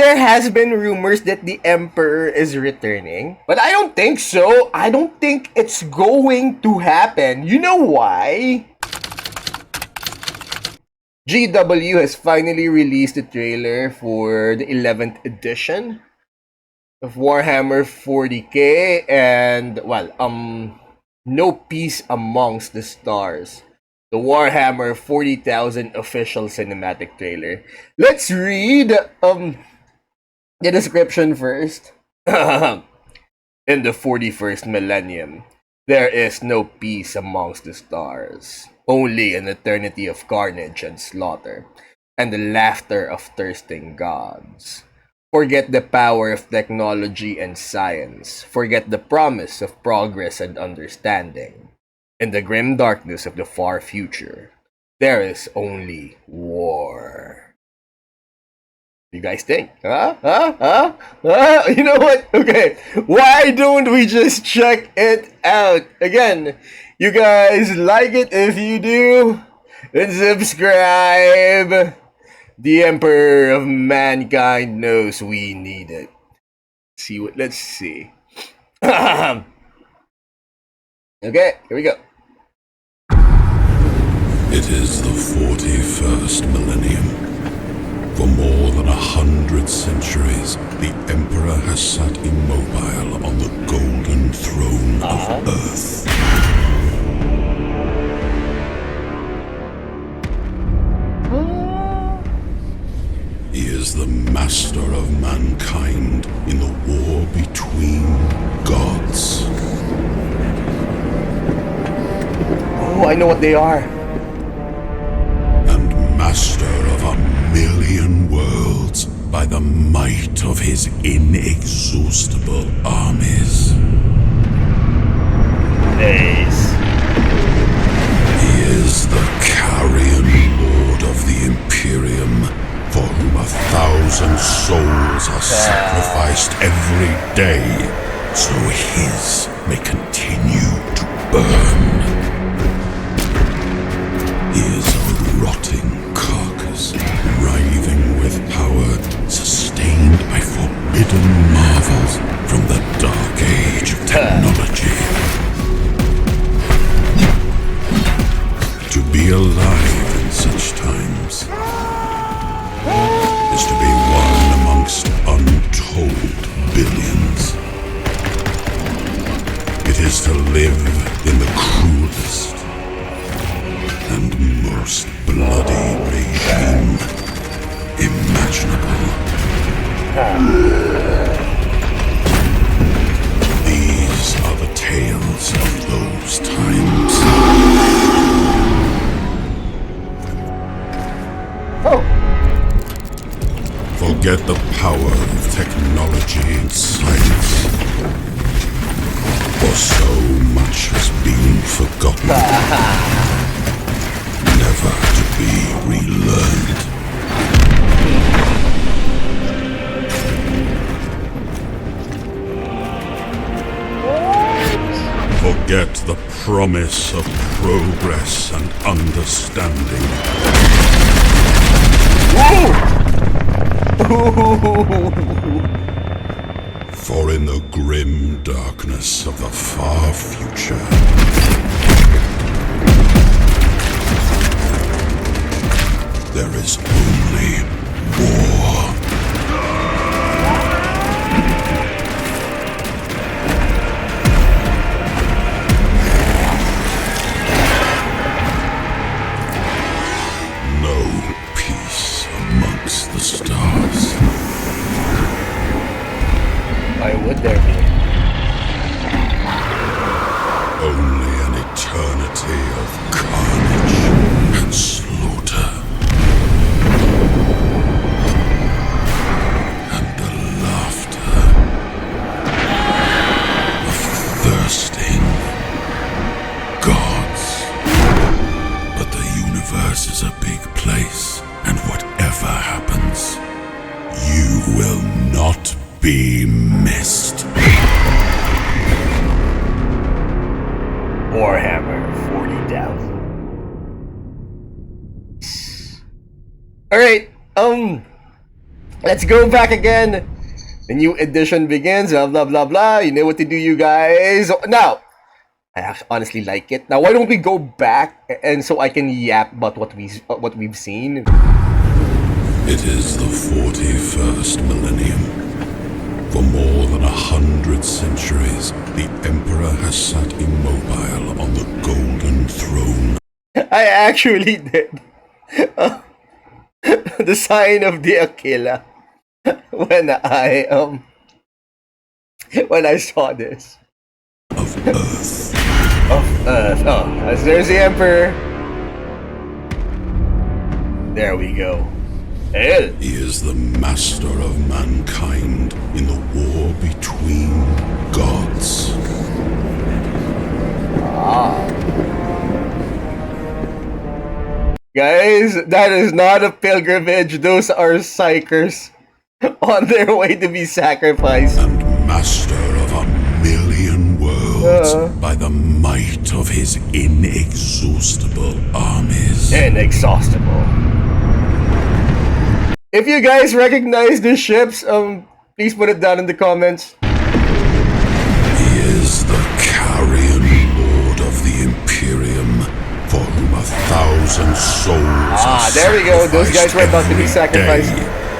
there has been rumors that the Emperor is returning, but I don't think so. I don't think it's going to happen. You know why? GW has finally released the trailer for the 11th edition of Warhammer 40k, and well, no peace amongst the stars. The Warhammer 40,000 official cinematic trailer. Let's read the description first. In the 41st millennium, there is no peace amongst the stars, only an eternity of carnage and slaughter, and the laughter of thirsting gods. Forget the power of technology and science. Forget the promise of progress and understanding. In the grim darkness of the far future, there is only war. You guys think? You know what? Okay, why don't we just check it out? Again, you guys like it if you do, and subscribe. The Emperor of Mankind knows we need it. Let's see. Okay, here we go. It is the 41st millennium. For more than 100 centuries, the Emperor has sat immobile on the golden throne of Earth. He is the master of mankind in the war between gods. Oh, I know what they are. And master of 1,000,000 worlds by the might of his inexhaustible armies. Nice. He is the carrion lord of the Imperium, for whom 1,000 souls are sacrificed every day, so his may continue to burn. He is a rotting carcass, writhing with power, sustained by forbidden marvels from the dark age of technology. To be alive in such times is to be one amongst untold billions. It is to live in the cruelest and most bloody regime imaginable. These are the tales of those times. Forget the power of technology and science, for so much has been forgotten, never to be relearned. Forget the promise of progress and understanding. For in the grim darkness of the far future, there is only war. No peace amongst the stars. Why would there be? Only an eternity of carnage and slaughter. And the laughter of thirsting gods. But the universe is a big place, and whatever happens, you will not be missed. Warhammer 40,000. Alright, Let's go back again. The new edition begins. Blah blah blah blah. You know what to do, you guys. Now, I honestly like it. Now, why don't we go back and so I can yap about what we've seen? It is the 41st millennium. For more than 100 centuries, the Emperor has sat immobile on the golden throne. I actually did the sign of the Aquila when I saw this. Of Earth. Of Earth. Oh, there's the Emperor. There we go. Hell. He is the master of mankind in the war between gods. Guys, that is not a pilgrimage. Those are psychers on their way to be sacrificed. And master of 1,000,000 worlds by the might of his inexhaustible armies. Inexhaustible. If you guys recognize the ships, please put it down in the comments. He is the carrion lord of the Imperium, for whom 1,000 souls there we go. Those guys were about to be sacrificed.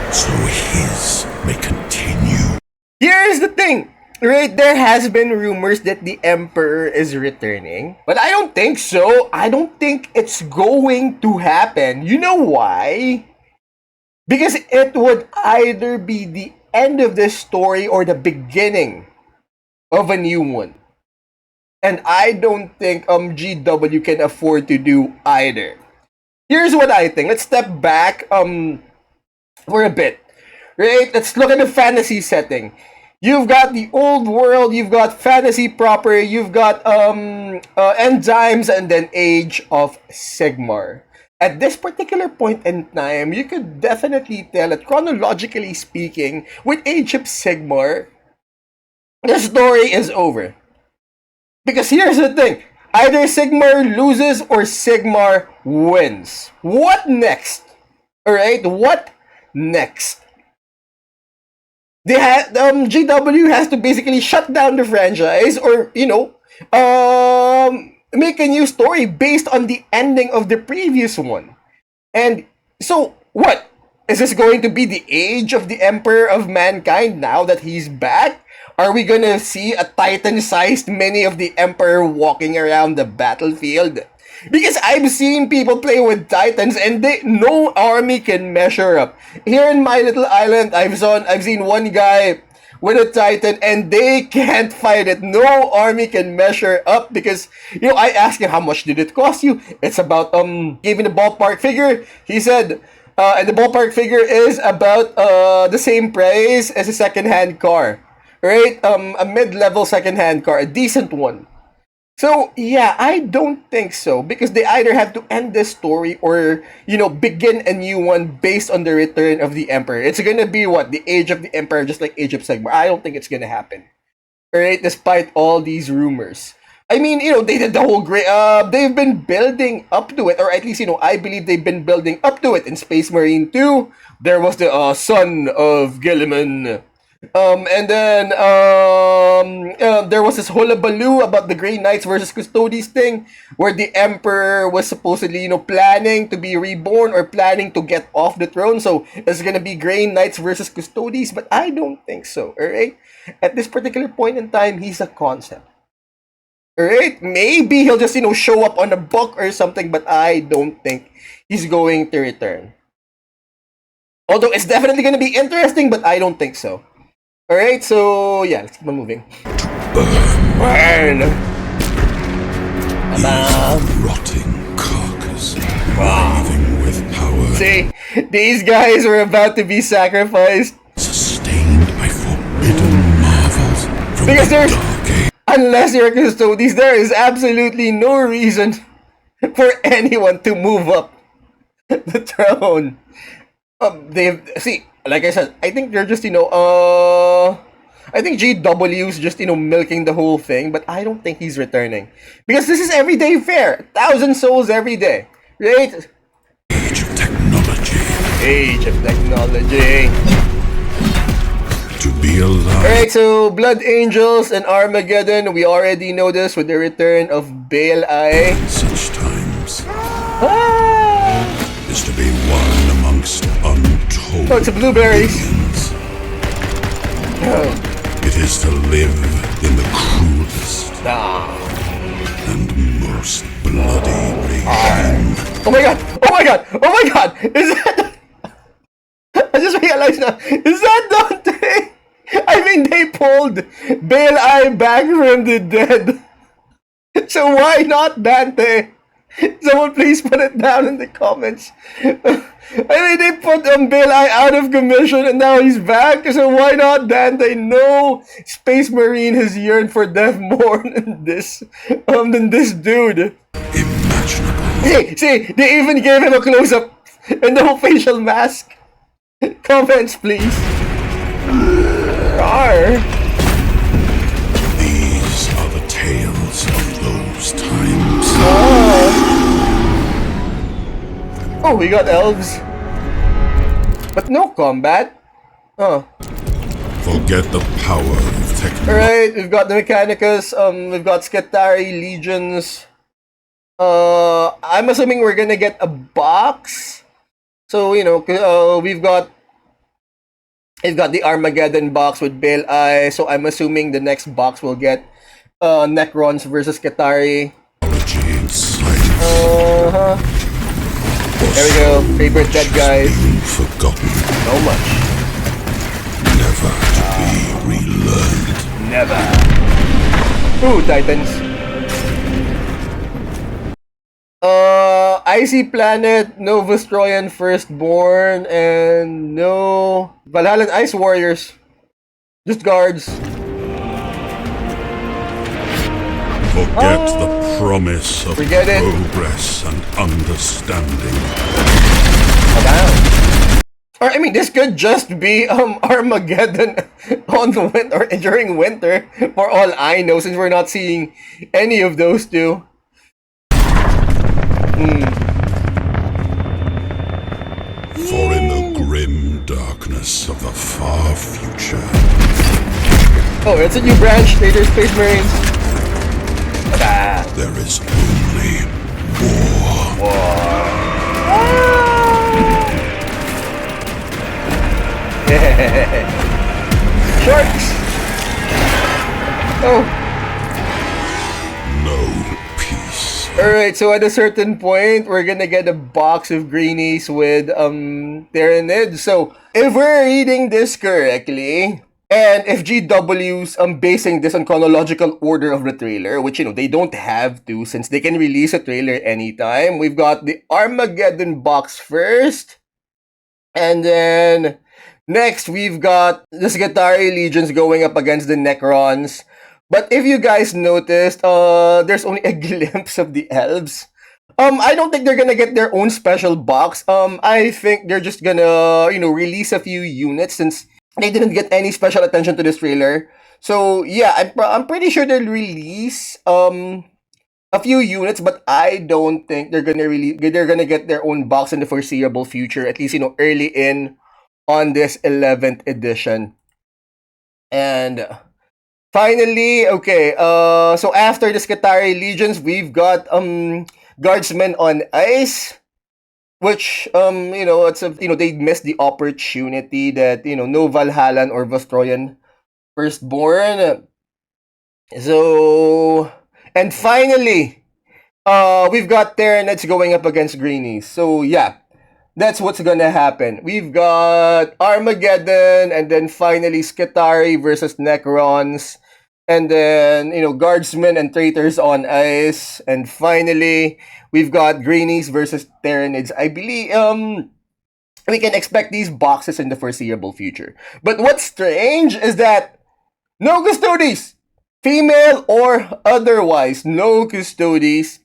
So his may continue. Here's the thing. Right, there has been rumors that the Emperor is returning. But I don't think so. I don't think it's going to happen. You know why? Because it would either be the end of this story or the beginning of a new one. And I don't think GW can afford to do either. Here's what I think. Let's step back for a bit. Right? Let's look at the fantasy setting. You've got the old world, you've got fantasy proper, you've got end times, and then Age of Sigmar. At this particular point in time, you could definitely tell that chronologically speaking, with Age of Sigmar, the story is over. Because here's the thing, either Sigmar loses or Sigmar wins. What next? Alright, what next? GW has to basically shut down the franchise or, make a new story based on the ending of the previous one. And so, what? Is this going to be the age of the Emperor of Mankind now that he's back? Are we gonna see a Titan-sized mini of the Emperor walking around the battlefield? Because I've seen people play with Titans and no army can measure up. Here in my little island, I've seen one guy with a Titan and they can't fight it. No army can measure up because, I asked him how much did it cost you? It's about, gave me the ballpark figure. He said, and the ballpark figure is about the same price as a second-hand car. Right? A mid-level second-hand car, a decent one. So, yeah, I don't think so. Because they either have to end this story or, begin a new one based on the return of the Emperor. It's gonna be what? The Age of the Emperor, just like Age of Sigmar. I don't think it's gonna happen. Alright, despite all these rumors. I mean, they did the whole great... they've been building up to it. Or at least, I believe they've been building up to it. In Space Marine 2, there was the son of Gilliman. And then there was this hullabaloo about the Grey Knights versus Custodes thing, where the Emperor was supposedly, planning to be reborn or planning to get off the throne. So it's gonna be Grey Knights versus Custodes, but I don't think so. Alright? At this particular point in time, he's a concept. Alright? Maybe he'll just, show up on a book or something, but I don't think he's going to return. Although it's definitely gonna be interesting, but I don't think so. Alright, so yeah, let's keep on moving. Burn! Rotting carcass, writhing with power. See, these guys were about to be sacrificed. Sustained by forbidden marvels from Because the dark age. Unless you're Custodes, there is absolutely no reason for anyone to move up the throne. Like I said, I think they're just, I think GW's just, milking the whole thing, but I don't think he's returning. Because this is everyday fare. 1,000 souls every day. Right? Age of technology. Age of technology. alive. Alright, so Blood Angels and Armageddon, we already know this with the return of Baal Eye. Such times is to be one amongst untold Oh, it's a blueberries. billions. Oh. It is to live in the cruelest Ah. and most bloody regime. Oh my god! Oh my god! Oh my god! Is that... I just realized now. Is that Dante? I mean, they pulled Baal Eye back from the dead. So why not Dante? Someone please put it down in the comments. I mean, they put Baal Eye out of commission and now he's back. So why not Dante? No Space Marine has yearned for death more than this dude. Imaginable. Hey, see, they even gave him a close-up and no facial mask. Comments, please. Rawr. These are the tales of those times. Oh, we got elves. But no combat. Oh. Forget the power of technology. Alright, we've got the Mechanicus, we've got Sketari, Legions. I'm assuming we're gonna get a box. So, you know, we've got the Armageddon box with Baal Eye. So I'm assuming the next box will get Necrons versus Sketari. There we go. Favorite dead guys. Forgotten. So much. Never to be relearned. Never. Ooh, Titans. Icy Planet, no Vostroyan Firstborn, and no Valhallan Ice Warriors. Just guards. Forget the promise of Forget it. progress and understanding. Or I mean, this could just be Armageddon on the winter or during winter, for all I know, since we're not seeing any of those two. For in the grim darkness of the far future, Oh, it's a new branch, Later Space Marines. there is only war. Sharks! Oh. No peace. Alright, so at a certain point, we're gonna get a box of greenies with Tyranids. So, if we're reading this correctly, and if GW's basing this on chronological order of the trailer, which, you know, they don't have to since they can release a trailer anytime, we've got the Armageddon box first, and then next we've got the Sketari Legions going up against the Necrons. But if you guys noticed, there's only a glimpse of the elves. I don't think they're gonna get their own special box. I think they're just gonna, you know, release a few units since they didn't get any special attention to this trailer. So yeah, I'm pretty sure they'll release a few units, but I don't think they're gonna get their own box in the foreseeable future. At least, you know, early in on this 11th edition. And finally, okay, so after the Sketari Legions, we've got Guardsmen on Ice, which you know, it's a, you know, they missed the opportunity that, you know, no Valhallan or Vostroyan Firstborn. So, and finally, we've got Tyranids going up against Greenies. So yeah, that's what's gonna happen. We've got Armageddon, and then finally Sketari versus Necrons, and then, you know, Guardsmen and Traitors on Ice, and finally we've got Greenies versus Tyranids. I believe we can expect these boxes in the foreseeable future. But what's strange is that no Custodes, female or otherwise, no Custodes.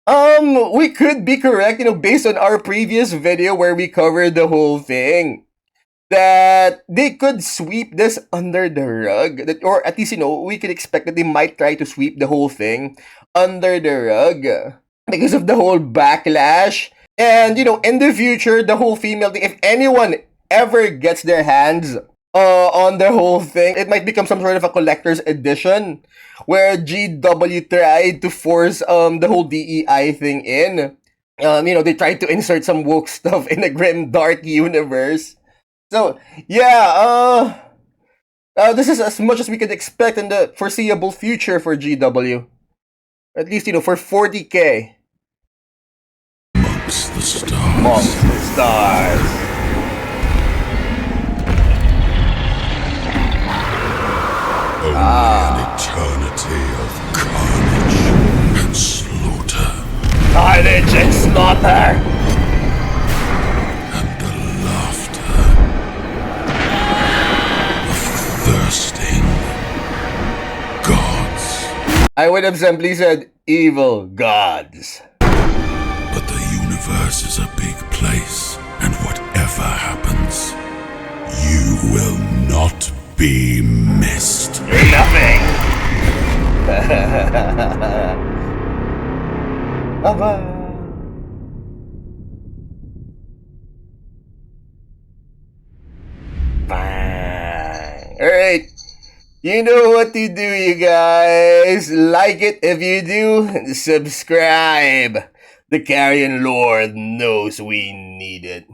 We could be correct, you know, based on our previous video where we covered the whole thing, that they could sweep this under the rug. That, or at least, you know, we could expect that they might try to sweep the whole thing under the rug because of the whole backlash. And, you know, in the future, the whole female thing, if anyone ever gets their hands on the whole thing. It might become some sort of a collector's edition where GW tried to force the whole DEI thing in. They tried to insert some woke stuff in a grim dark universe. So yeah, this is as much as we could expect in the foreseeable future for GW. At least for 40K. Amongst the stars. Amongst the stars. Only an eternity of carnage and slaughter. Carnage and slaughter! And the laughter of thirsting gods. I would have simply said evil gods. But the universe is a big place, and whatever happens, you will not be missed. You're nothing! Bye-bye. Fine. Alright. You know what to do, you guys. Like it if you do. Subscribe. The Carrion Lord knows we need it.